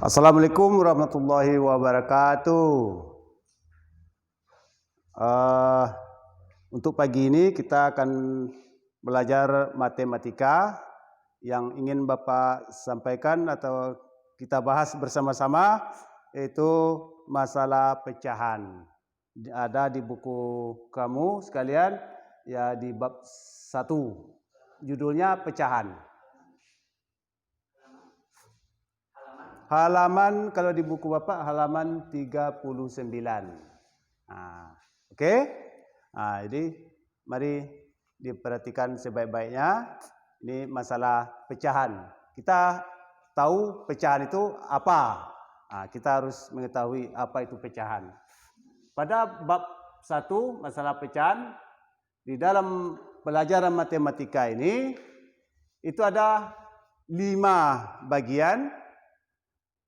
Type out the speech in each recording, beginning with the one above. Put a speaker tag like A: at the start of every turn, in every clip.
A: Assalamualaikum warahmatullahi wabarakatuh. Untuk pagi ini kita akan belajar matematika. Yang ingin Bapak sampaikan atau kita bahas bersama-sama yaitu masalah pecahan. Ada di buku kamu sekalian ya di bab 1. Judulnya pecahan. Halaman kalau di buku Bapak halaman 39. Oke? Jadi mari diperhatikan sebaik-baiknya. Ini masalah pecahan. Kita tahu pecahan itu apa? Kita harus mengetahui apa itu pecahan. Pada bab 1 masalah pecahan, di dalam pelajaran matematika ini itu ada 5 bagian.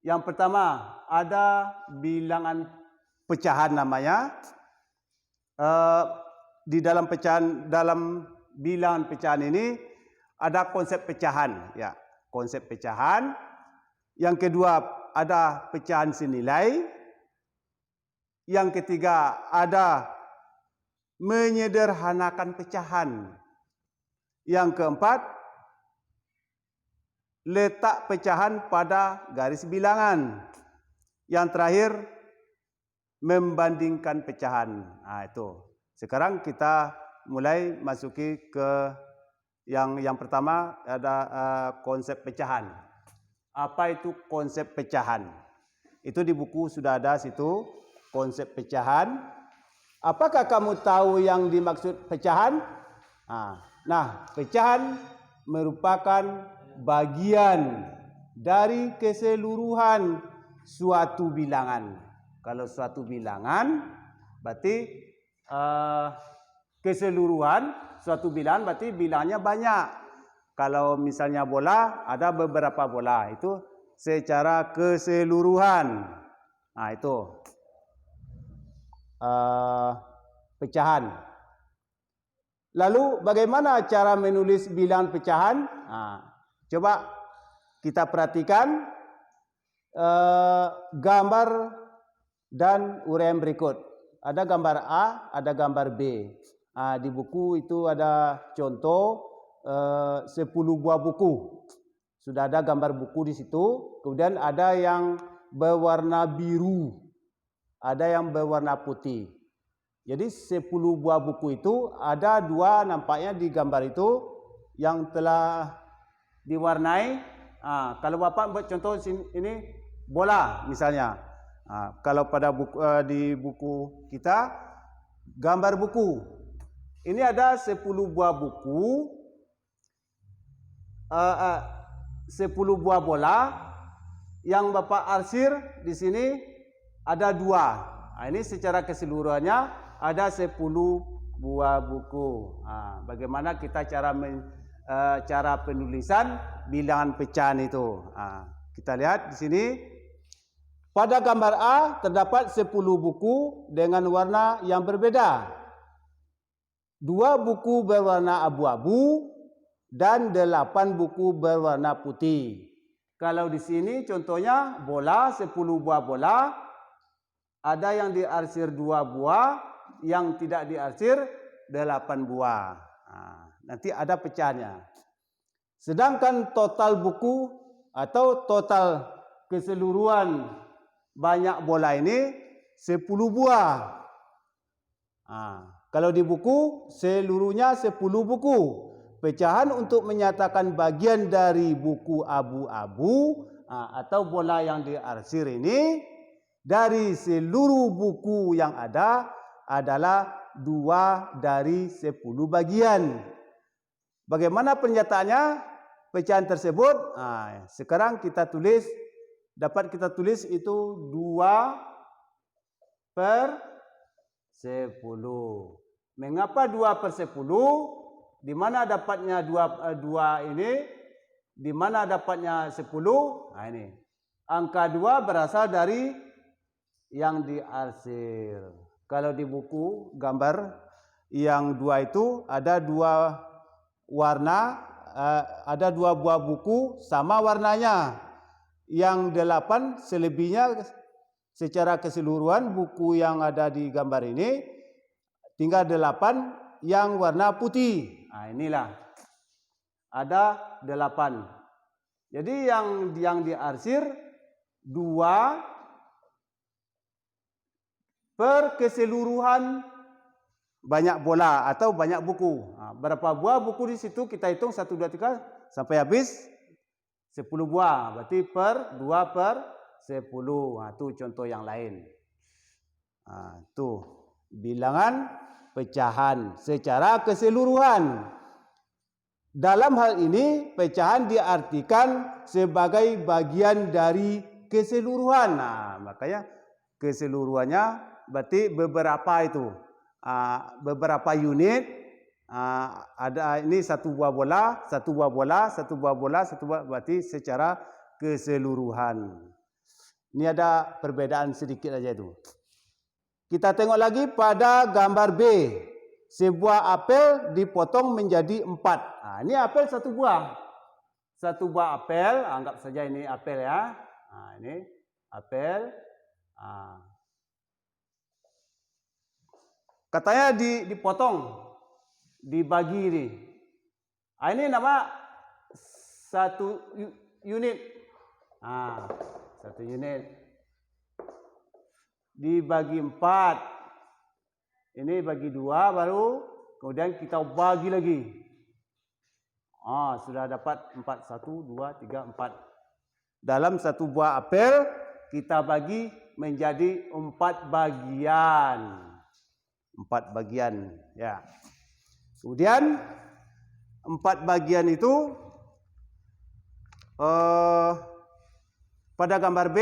A: Yang pertama ada bilangan pecahan namanya. Di dalam bilangan pecahan ini ada konsep pecahan, ya, konsep pecahan. Yang kedua ada pecahan senilai. Yang ketiga ada menyederhanakan pecahan. Yang keempat, letak pecahan pada garis bilangan. Yang terakhir, membandingkan pecahan. Itu. Sekarang kita mulai masuki ke yang pertama ada konsep pecahan. Apa itu konsep pecahan? Itu di buku sudah ada situ konsep pecahan. Apakah kamu tahu yang dimaksud pecahan? Nah, pecahan merupakan bagian dari keseluruhan suatu bilangan. Kalau suatu bilangan berarti keseluruhan suatu bilangan berarti bilangnya banyak. Kalau misalnya bola ada beberapa bola, itu secara keseluruhan. Itu pecahan. Lalu bagaimana cara menulis bilangan pecahan? Coba kita perhatikan gambar dan uraian berikut. Ada gambar A, ada gambar B. Di buku itu ada contoh 10 buah buku. Sudah ada gambar buku di situ. Kemudian ada yang berwarna biru, ada yang berwarna putih. Jadi 10 buah buku itu ada 2 nampaknya di gambar itu yang telah diwarnai. Kalau Bapak buat contoh ini bola misalnya. Kalau pada buku, di buku kita gambar buku. Ini ada 10 buah buku, 10 buah bola yang Bapak arsir di sini ada 2. Ini secara keseluruhannya ada 10 buah buku. Bagaimana kita cara penulisan bilangan pecahan itu? Kita lihat di sini. Pada gambar A terdapat 10 buku dengan warna yang berbeda. 2 buku berwarna abu-abu dan 8 buku berwarna putih. Kalau di sini contohnya bola, 10 buah bola, ada yang diarsir 2 buah, yang tidak diarsir 8 buah. Nanti ada pecahannya. Sedangkan total buku atau total keseluruhan banyak bola ini 10 buah. Kalau di buku seluruhnya 10 buku. Pecahan untuk menyatakan bagian dari buku abu-abu atau bola yang diarsir ini dari seluruh buku yang ada adalah 2 dari 10 bagian. Bagaimana pernyataannya pecahan tersebut? Sekarang kita tulis. Dapat kita tulis itu 2 per 10. Mengapa 2 per 10? Di mana dapatnya 2 ini? Di mana dapatnya 10? Ini. Angka 2 berasal dari yang diarsir. Kalau di buku gambar yang 2 itu ada 2 warna, ada 2 buah buku sama warnanya. yang 8 selebihnya secara keseluruhan buku yang ada di gambar ini tinggal 8 yang warna putih. Nah, inilah ada 8. Jadi yang diarsir 2 per keseluruhan banyak bola atau banyak buku. Nah, berapa buah buku di situ kita hitung 1, 2, 3 sampai habis 10 buah. Berarti per 2 per 10. Nah, itu contoh yang lain. Nah, tuh bilangan pecahan secara keseluruhan. Dalam hal ini pecahan diartikan sebagai bagian dari keseluruhan. Nah, makanya keseluruhannya berarti beberapa itu. Beberapa unit. Ada ini 1 buah bola, 1 buah bola, 1 buah bola, 1 buah, berarti secara keseluruhan. Ini ada perbedaan sedikit aja itu. Kita tengok lagi pada gambar B. Sebuah apel dipotong menjadi 4. Nah, ini apel 1 buah. 1 buah apel, anggap saja ini apel ya. Nah, ini apel. Katanya dipotong, dibagi ini. Ini nama 1 unit. 1 unit. Dibagi 4. Ini bagi 2 baru, kemudian kita bagi lagi. Sudah dapat 4. 1, 2, 3, 4. Dalam 1 buah apel, kita bagi menjadi 4 bagian. 4 bagian. Ya. Kemudian, 4 bagian itu, pada gambar B,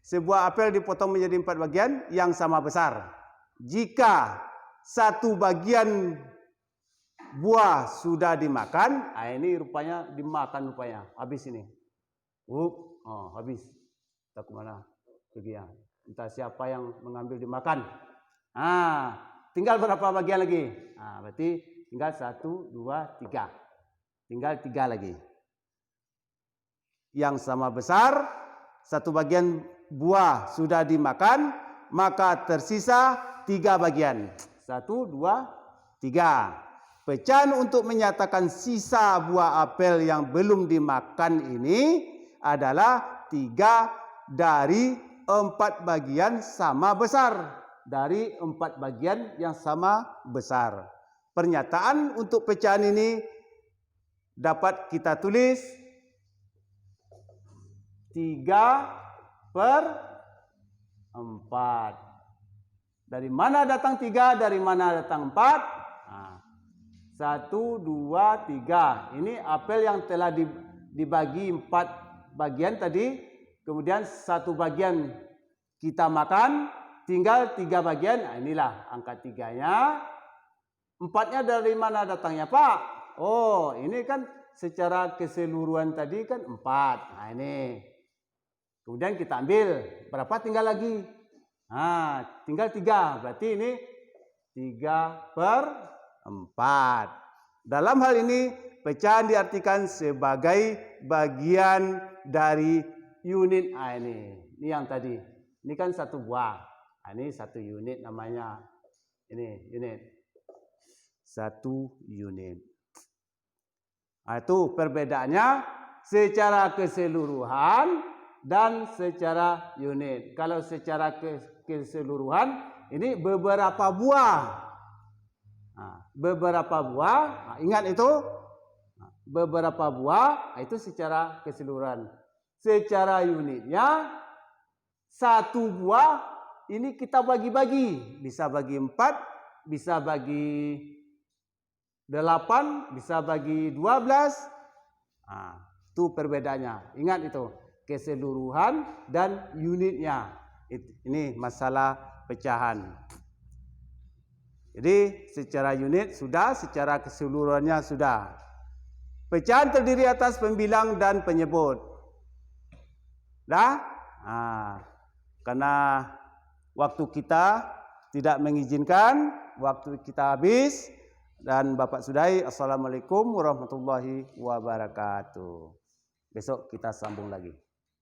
A: sebuah apel dipotong menjadi 4 bagian yang sama besar. Jika 1 bagian buah sudah dimakan, ini rupanya dimakan rupanya. Habis ini. Habis. Entah kemana pergi ya. Entah siapa yang mengambil dimakan. Tinggal berapa bagian lagi? Berarti tinggal 1, 2, 3. Tinggal 3 lagi. Yang sama besar, 1 bagian buah sudah dimakan, maka tersisa 3 bagian. 1, 2, 3. Pecahan untuk menyatakan sisa buah apel yang belum dimakan ini adalah 3 dari 4 bagian sama besar. Dari 4 bagian yang sama besar. Pernyataan untuk pecahan ini dapat kita tulis 3 per 4. Dari mana datang 3? Dari mana datang 4? 1, 2, 3. Ini apel yang telah dibagi 4 bagian tadi. Kemudian 1 bagian kita makan. Tinggal 3 bagian. Inilah angka 3-nya. 4-nya dari mana datangnya, Pak? Ini kan secara keseluruhan tadi kan 4. Ini. Kemudian kita ambil. Berapa tinggal lagi? Tinggal 3. Berarti ini 3 per 4. Dalam hal ini, pecahan diartikan sebagai bagian dari unit. Ini yang tadi. Ini kan 1 buah. Ini 1 unit namanya. Ini unit. 1 unit. Itu perbedaannya secara keseluruhan dan secara unit. Kalau secara keseluruhan, ini beberapa buah. Beberapa buah, ingat itu. Beberapa buah, itu secara keseluruhan. Secara unitnya, 1 buah, ini kita bagi-bagi. Bisa bagi 4, bisa bagi 8, bisa bagi 12. Itu perbedaannya. Ingat itu. Keseluruhan dan unitnya. Ini masalah pecahan. Jadi secara unit sudah, secara keseluruhannya sudah. Pecahan terdiri atas pembilang dan penyebut. Karena waktu kita tidak mengizinkan, waktu kita habis. Dan Bapak Sudai, Assalamualaikum warahmatullahi wabarakatuh. Besok kita sambung lagi.